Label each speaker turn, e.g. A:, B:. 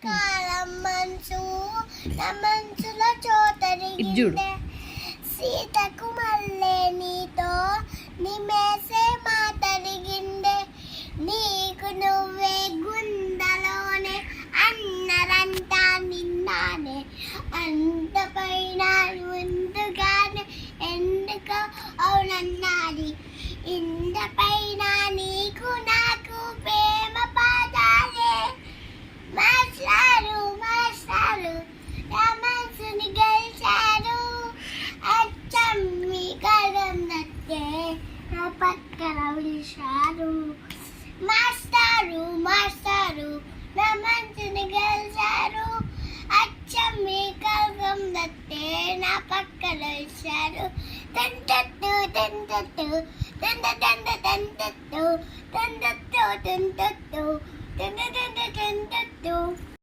A: కాలం మనసు నా మనసులో చోతరిగిందే సీతకు మల్లె నీతో నిమేసే మాటరిగిందే నీకు నువ్వు